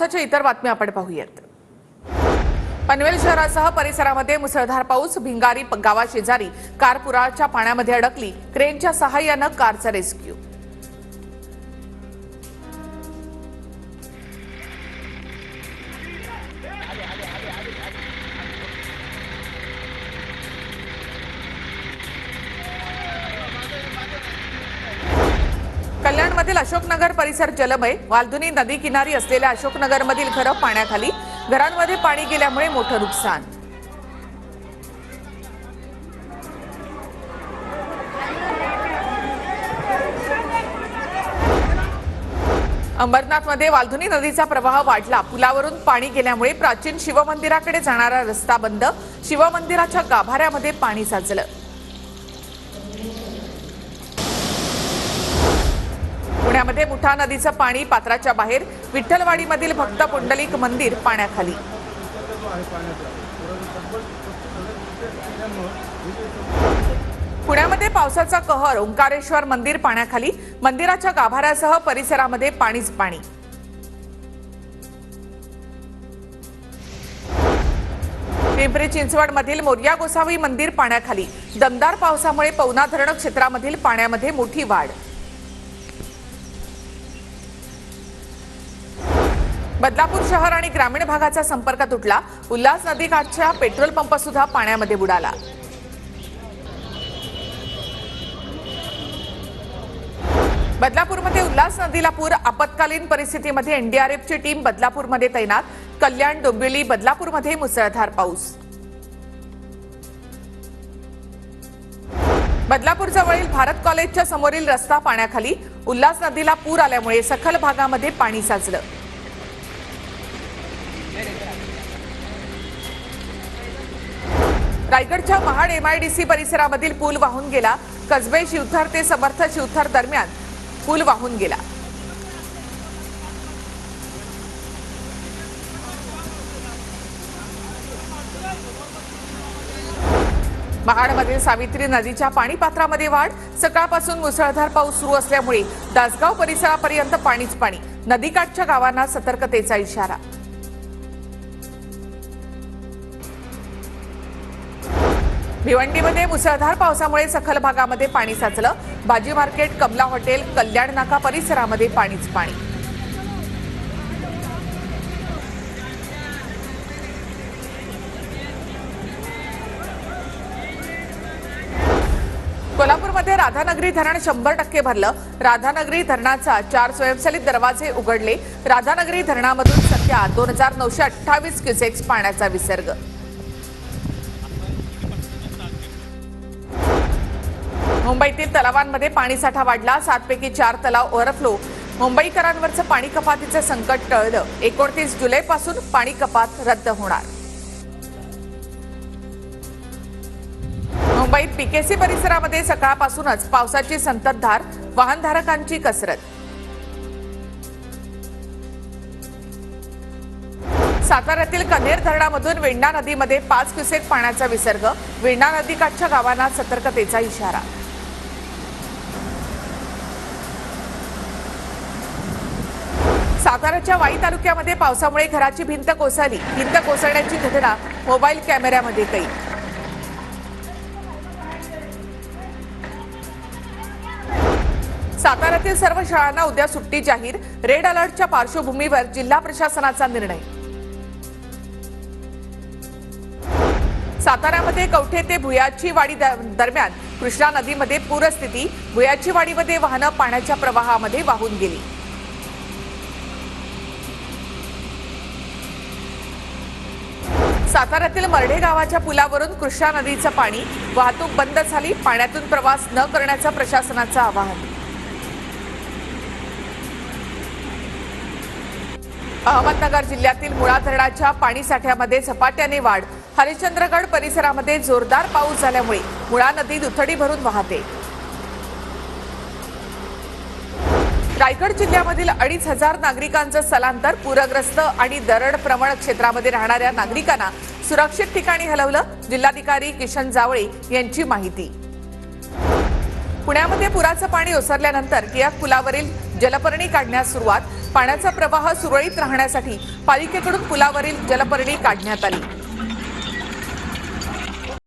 इतर बातम्या आपण पाहूयात। पनवेल शहरासह परिसरामध्ये मुसळधार पाऊस। भिंगारी गावाशेजारी कार पुराच्या पाण्यामध्ये अडकली। क्रेनच्या सहाय्याने कारचा रेस्क्यू। कल्याणमधील अशोकनगर परिसर जलमय। वालधुनी नदी किनारी असलेल्या अशोकनगरमधील घरं पाण्याखाली। घरांमध्ये पाणी गेल्यामुळे मोठं नुकसान। अंबरनाथमध्ये वालधुनी नदीचा प्रवाह वाढला। पुलावरून पाणी गेल्यामुळे प्राचीन शिवमंदिराकडे जाणारा रस्ता बंद। शिवमंदिराच्या गाभाऱ्यामध्ये पाणी साचलं। पुण्यामध्ये मुठा नदीचं पाणी पात्राच्या बाहेर। विठ्ठलवाडीमधील भक्त पुंडलिक मंदिर पाण्याखाली। पुण्यामध्ये पावसाचा कहर। ओंकारेश्वर मंदिर पाण्याखाली। मंदिराच्या गाभाऱ्यासह परिसरामध्ये पाणीच पाणी। पिंपरी चिंचवडमधील मोरया गोसावी मंदिर पाण्याखाली। दमदार पावसामुळे पवना धरण क्षेत्रामधील पाण्यामध्ये मोठी वाढ। बदलापूर शहर आणि ग्रामीण भागाचा संपर्क तुटला। उल्हास नदीकाठच्या पेट्रोल पंप सुद्धा पाण्यामध्ये बुडाला। बदलापूरमध्ये उल्हास नदीला पूर। आपत्कालीन परिस्थितीमध्ये एनडीआरएफची टीम बदलापूरमध्ये तैनात। कल्याण, डोंबिवली, बदलापूरमध्ये मुसळधार पाऊस। बदलापूर जवळील भारत कॉलेजच्या समोरील रस्ता पाण्याखाली। उल्हास नदीला पूर आल्यामुळे सखल भागामध्ये पाणी साचलं। रायगडच्या महाड एमआयडीसी परिसरामधील पूल वाहून गेला। कसबे शिवथर ते समर्थ शिवथर दरम्यान पूल वाहून गेला। महाडमधील सावित्री नदीच्या पाणी पात्रामध्ये वाढ। सकाळपासून मुसळधार पाऊस सुरू असल्यामुळे दासगाव परिसरापर्यंत पाणीच पाणी। नदीकाठच्या गावांना सतर्कतेचा इशारा। भिवंडीमध्ये मुसळधार पावसामुळे सखल भागामध्ये पाणी साचलं। भाजी मार्केट, कमला हॉटेल, कल्याण नाका परिसरामध्ये पाणीच पाणी। कोल्हापूरमध्ये राधानगरी धरण 100% भरलं। राधानगरी धरणाचा 4 स्वयंचलित दरवाजे उघडले। राधानगरी धरणामधून सध्या 2928 क्युसेक्स पाण्याचा विसर्ग। मुंबईतील तलावांमध्ये पाणीसाठा वाढला। 7 पैकी 4 तलाव ओव्हरफ्लो। मुंबईकरांवरचं पाणी कपातीचं संकट टळलं। 29 जुलैपासून पाणी कपात रद्द होणार। मुंबईत पीकेसी परिसरामध्ये सकाळपासूनच पावसाची संततधार। वाहनधारकांची कसरत। साताऱ्यातील कन्हेर धरणामधून वेण्णा नदीमध्ये 5 क्युसेक पाण्याचा विसर्ग। वेण्णा नदीकाठच्या गावांना सतर्कतेचा इशारा। साताऱ्याच्या वाई तालुक्यामध्ये पावसामुळे घराची भिंत कोसळली। भिंत कोसळण्याची घटना मोबाईल कॅमेऱ्यामध्ये कैद। साताऱ्यातील सर्व शाळांना उद्या सुट्टी जाहीर। रेड अलर्टच्या पार्श्वभूमीवर जिल्हा प्रशासनाचा निर्णय। साताऱ्यामध्ये कवठे ते भुयाची वाडी दरम्यान कृष्णा नदीमध्ये पूरस्थिती। भुयाची वाडीमध्ये वाहनं पाण्याच्या प्रवाहामध्ये वाहून गेली। साताऱ्यातील मर्ढे गावाच्या पुलावरून कृष्णा नदीचं पाणी। वाहतूक बंद झाली। पाण्यातून प्रवास न करण्याचं प्रशासनाचं आवाहन। अहमदनगर जिल्ह्यातील मुळा धरणाच्या पाणीसाठ्यामध्ये झपाट्याने वाढ। हरिश्चंद्रगड परिसरामध्ये जोरदार पाऊस झाल्यामुळे मुळा नदी दुथडी भरून वाहते। रायगड जिल्ह्यामधील 2500 नागरिकांचं स्थलांतर। पूरग्रस्त आणि दरड प्रवण क्षेत्रामध्ये राहणाऱ्या नागरिकांना सुरक्षित ठिकाणी हलवलं। जिल्हाधिकारी किशन जावळे यांची माहिती। पुण्यामध्ये पुराचं पाणी ओसरल्यानंतर टिळक पुलावरील जलपर्णी काढण्यास सुरुवात। पाण्याचा प्रवाह सुरळीत राहण्यासाठी पालिकेकडून पुलावरील जलपर्णी काढण्यात आली।